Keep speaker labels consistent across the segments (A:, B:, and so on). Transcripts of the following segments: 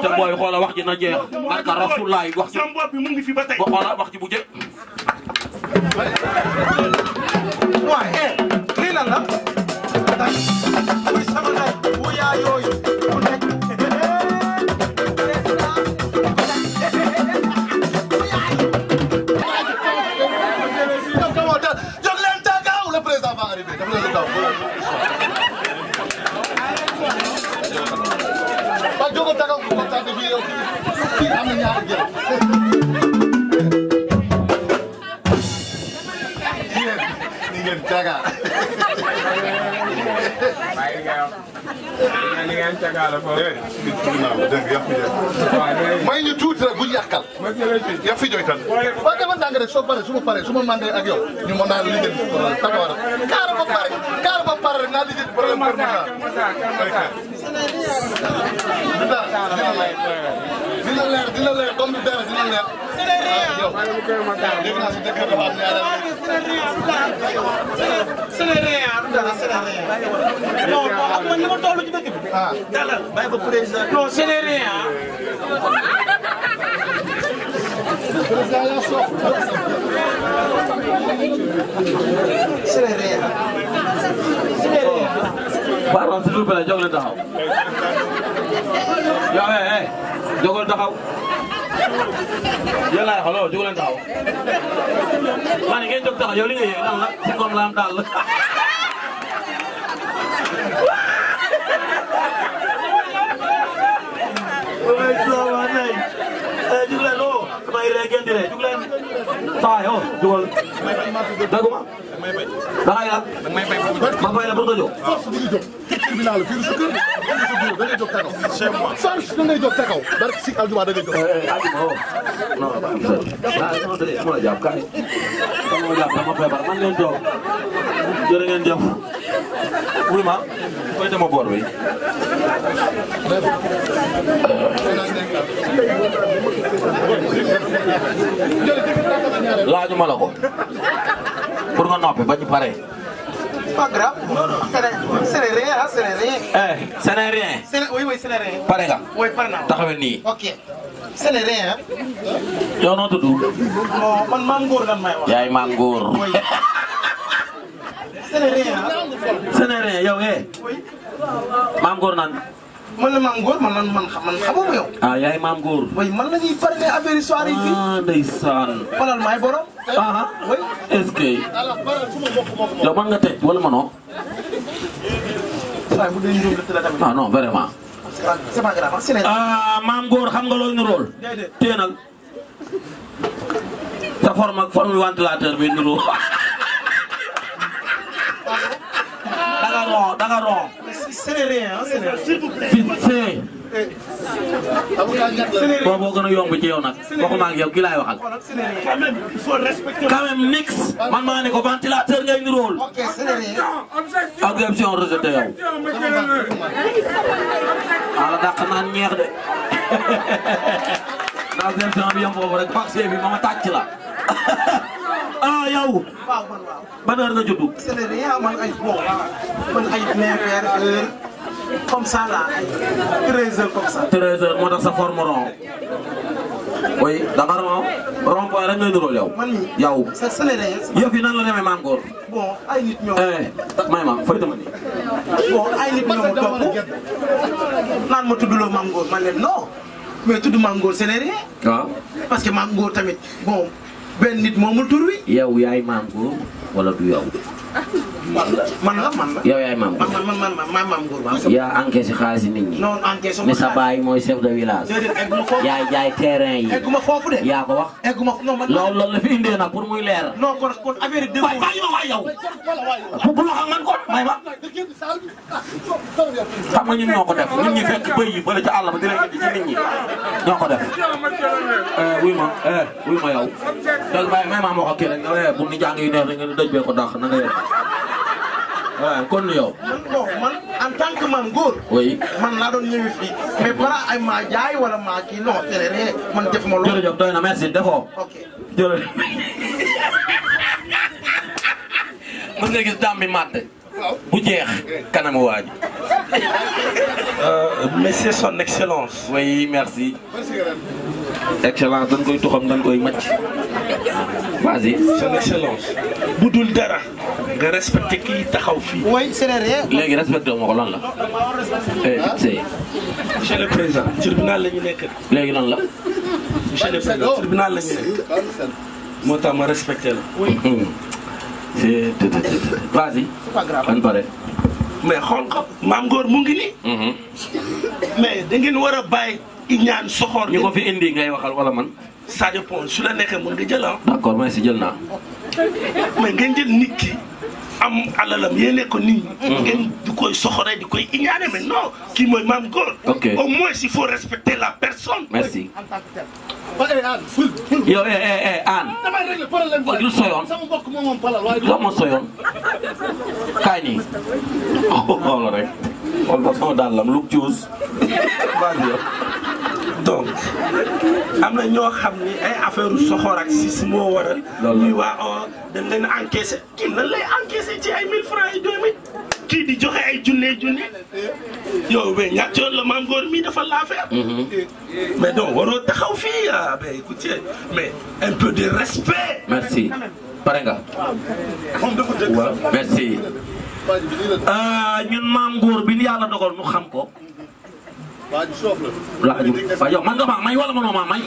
A: te booy xoola wax ji na jeex barka Rasulaay wax ji xoola wax ji bu jë
B: waaye lii lan la muy sama nay bu yaa yooyu ku nekk
C: jóg leen tagaw le président va arriver daf leen daw ba jóg tagaw ko kontaan fi yow kii am na ñaari jël ni ngeen taga
D: ni ngeen taga la fo
C: may ñu tuuti rek bu ñu yàqal ya fi joy tan ba dama ndànk rek soo pare su ma mandé ak yow ñu mën naa liggéey tagaw rek kaar ba pare rek naa liggéey problème dina leer comme dara dina leer yow dégg naa si dëkk dafa am ñaareel
B: Série non xam nga ni ma toll ci dëkk bi dalal bàyyi ba président non Série
C: président yaa sox
B: Série
A: pardon s'il vous plaît jóg leen taxaw yow jógal taxaw yéen laay xooloo jóg leen taxaw maa ne ngeen jóg taxaw yow li nga yëg lan la si comme la am daal la waaye sama nay jóg leen oo damay ree ngeen di ree jóg leen saa yoo jógal daguma da ngay yàq ma fay la pour nga jóg
C: tribunal fii du sa kër da ngay jóg tagaw chez moi force da ngay jóg tagaw barke si aljuma da ngay jóg
A: non sama la jàpp kaay sama la jàpp dama feebar man ngeen jóg jërë ngeen jëf wuy ma fay dama boor bi laajuma la ko pour nga noppi ba ñu pare.
B: pas grave. c'est rien ah c'est rien.
A: c'est rien.
B: oui oui c'est rien.
A: pare nga.
B: oui pare naa.
A: taxawal nii.
B: ok c'est rien.
A: yow noo tudd.
B: non man maam Ngor lan may wax.
A: yaay maam Ngor.
B: oui. c'est rien.
A: c'est rien yow
B: oui.
A: maam Ngor nan.
B: man la maam Ngor man xamoo ma yow.
A: ah yaay maam Ngor.
B: oui man la ñuy parler affaire soirée yi fii.
A: ah ndeysaan.
B: xoolal maay borom.
A: ah
B: oui.
A: est-ce que. yow mën nga teg wala mënoo.
B: waaye bu dee ñëw la tamit.
A: ah non vraiment.
B: c'est pas grave c'est vrai.
A: ah maam Ngor xam nga loolu ni rôle.
B: déedéet
A: téenal. sa forme ventilateur bi niroo. danga ron.
B: c'est rien c'est rien.
A: s'il vous plaît. boo gën a yomb ci yow nag. waxuma ak yow ki laay waxal.
B: quand même il faut respecter.
A: quand même nix. man maa ne ko ventilateur ngay nirool.
B: ok c'est rien.
A: objection rejetée yow. ala dàq naan ñeex de. objection bi yam foofu rek vaccin bi ma tàcc la. ah yow.
B: waaw man waaw.
A: ban heure nga juddu.
B: c'est rien man ay bon man ay 9 heures comme ça là ay 13 heures comme ça.
A: 13 heures moo tax sa forme rond. oui da nga rond point rek ngay nirool yow.
B: man mii
A: yow.
B: c'est rien.
A: yëf yi nan la demee maam Ngor.
B: bon ay nit ñoo.
A: may ma fay tamit.
B: bon ay nit ñoo ma topp naan ma tuddloo maam Ngor man leen non mais tudd maam Ngor c'est rien.
A: waaw.
B: parce que maam Ngor tamit bon benn nit moomul tur wi.
A: yow yaay maam Ngor wala du yow.
B: man la.
A: yow yaay maam Ngor.
B: man maam Ngor waaw.
A: yaa encaissé xaalis nit ñi.
B: non encaissé
A: mais sa baay mooy chef de village.
B: déedéet egguma foofu.
A: yaay jaay terrain yi.
B: egguma foofu de.
A: yaa ko wax.
B: egguma non man.
A: loolu la fi indee nag pour muy leer.
B: non kon affaire yi dégg
A: waay bàyyi ma waay yow. bu wax ak man kon may ma. xam nga ñun ñoo ko def ñun ñi fekk bëy yi bële ca àll ba di leen indi ci nit ñi ñoo ko def. wuy ma yow. donc may ma wax ak kii rek bu ni jàng yu neex rek nga dëj bee ko dàq na nga yegg. waaw kon yow.
B: bon man en tant que maam Ngor.
A: oui.
B: man laa doon ñëwee fii mais bara ay maa jaay wala maa kii non c'est rien man def ma loolu.
A: jërëjëf doy na merci defoo.
B: ok
A: jërëjëf. mën nga gis daam bi màtt. bu jeex kanamu waa ji.
D: Monsieur son excellence.
A: oui merci. excellence dañ koy tuxam dañ koy màcc. vas-y.
D: son excellence. bu dul dara. nga respecté kii taxaw fii.
B: oui c'est vrai.
A: léegi respecté wu ma ko lan la. c'est.
D: monsieur le président. tribunal la ñu nekk.
A: léegi lan la.
D: monsieur le président tribunal la ñu nekk. moo tax ma respecté la.
B: oui.
A: c'est vas-y.
B: c'est pas grave.
A: ban pare.
D: mais xool ko maam Ngor mu ngi nii. mais da ngeen war a bàyyi ñaan soxor.
A: ñu ko fi indi ngay waxal wala man.
D: ça dépend su la neexee mën nga jël ah.
A: d'accord merci jël naa.
D: mais ngeen jël nit ki am alalam yéene ko nit ñi. ngeen di koy soxoree di koy iñaane mais non kii mooy maam Ngor.
A: ok
D: au moins il faut respecter la personne.
A: merci.
C: Anne
A: yow Anne.
C: damay régler problème
A: lu soyoon.
C: sama mbokk moom palal waaye
A: lan moo soyoon. kaay nii. xool rek. xool ba sama dàllam lu cuus. vas-y yow.
D: donc am na ñoo xam ni ay affaire soxor ak sis moo waral.
A: loolu
D: ñuy waa oh dañ leen encaissé kii lan lay encaissé ci ay 1000 francs yi 2000 kii di joxe ay junne. yow mais ñaata yoon la maam Ngor mii dafa l'affaire. mais donc waroo taxaw fii ah mais écoutez mais un peu de respect.
A: merci. pare nga.
D: waaw
A: merci. ñun maam Ngor bi yàlla dogal nu xam ko.
C: waa ji soof la.
A: laaju waaw yow man nga maa may wala mënoo maa may.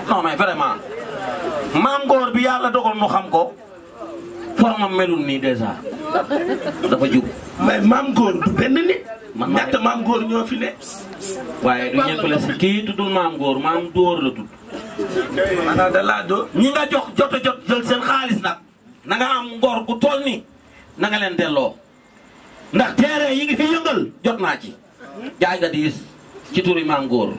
A: non mais vraiment. maam Ngor bi yàlla dogal nu xam ko. formam melul nii déjà. dafa jub.
D: mais maam Ngor du benn nit.
A: man
D: ñaata maam Ngor ñoo fi ne.
A: waaye du ñëpp la si kii tuddul maam Ngor maam Dóor la tudd.
D: maanaam da laa do.
A: ñi nga jox jot jël seen xaalis nag. na nga am ngor gu toll ni na nga leen delloo. ndax terrain yi ngi fi yëngal jot naa ci. jaay nga diis ci turi maam Ngor.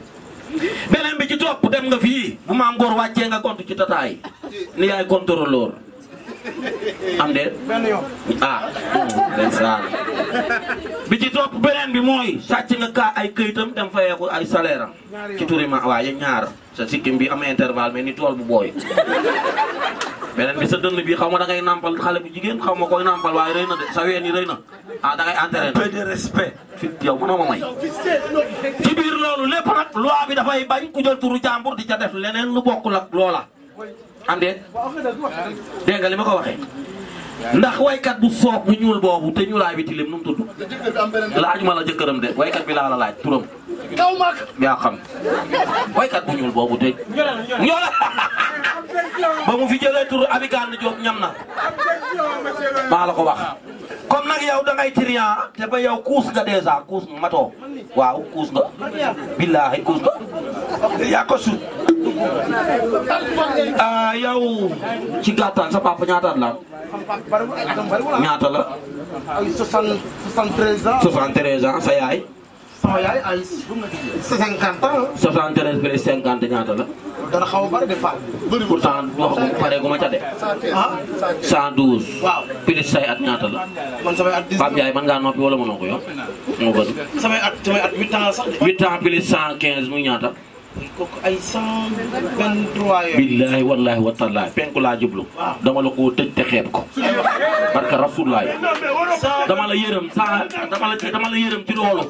A: beneen bi ci topp dem nga fii bu maam Ngor wàccee nga compte ci tataay ni yaay contrôleur. am de
B: benn yoon.
A: ah den saan bi ci topp beneen bi mooy sàcc nga kaa ay këyitam dem fayeeku ay salaire am ci turi ma waaye ñaar sa sikkim bi am intervalle mais ni tool bu booy. beneen bi sa dënn bi xaw ma da ngay nàmpal xale bu jigéen xaw ma koy nàmpal waaye rëy na de sa ween yi rëy na ah da ngay entraîné.
D: peu de respect.
A: fit yow mënoo ma may. ci biir loolu lépp nag loi bi dafay bañ ku jël turu jàmbur di ca def leneen lu bokkul ak loola. am de dégg nga li ma ko waxee. ndax waykat bu soob bu ñuul boobu te ñuulaay bi tilim nu mu tudd. laajuma la jëkkëram de waykat bi laa la laaj turam.
C: kaw mag.
A: yaa xam waykat bu ñuul boobu te. ñoola ba mu fi jëlee turu Abigane Diop ñam na. maa la ko wax. comme nag yow da ngay trian te ba yow kuus nga dèjà kuus nga matoo. waaw kuus nga. billaahi kuus nga.
D: yaa ko suut.
A: yow ci gàttal sa papa ñaata at la ñaata la.
B: ay 73 ans.
A: 73 ans sa yaay.
B: sama yaay ay 50 ans.
A: 73 plus 50 ñaata la.
B: dana xaw a bari de Fall.
A: pourtant wax pare gu ma ca de.
B: ah.
A: 112.
B: waaw.
A: plus say at ñaata la.
B: man samay at 10.
A: Pape Ndiaye man ngaa noppi wala mënoo ko yow. moo gën.
B: samay at 8 ans sax de.
A: 8 ans plus 115 muy ñaata.
B: kooku ay 123 yooyu.
A: billahi wallahi wa taala penku laa jublu. dama la ko tëj te xeeb ko. barka rasulaay. dama la yërëm dama la yërëm ci loolu.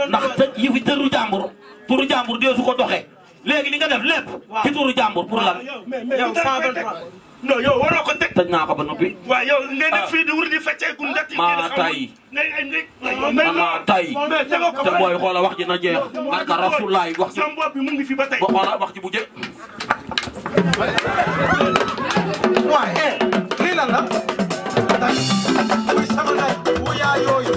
A: ndax tëj yi fi tëru jàmbur. turu jàmbur dee su ko doxee. léegi li nga def lépp. ci turu jàmbur pour lan.
B: yow 123.
D: non yow waroo ko teg.
A: tëj naa ko ba noppi.
D: waaw yow ngay def fii di wuri di feccee gu ndati.
A: maa tay maa tay te booy xoola wax ji na jeex. barka rasulaay wax ji.
D: sama bopp bi mu ngi fi ba tey.
A: boo xoola wax ji bu jë.
B: waaye lii lan la. sama ndey bu yaa yooyu.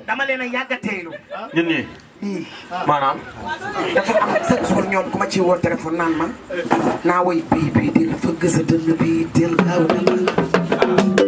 A: dama leen a yàgg a teelu. ñun ñii.
E: bii.
A: maanaam.
E: dafa am chaque jour ñoom ku ma ciy woo téléphone naan ma naa woy bii di la fëgg sa dënn bii del gaaw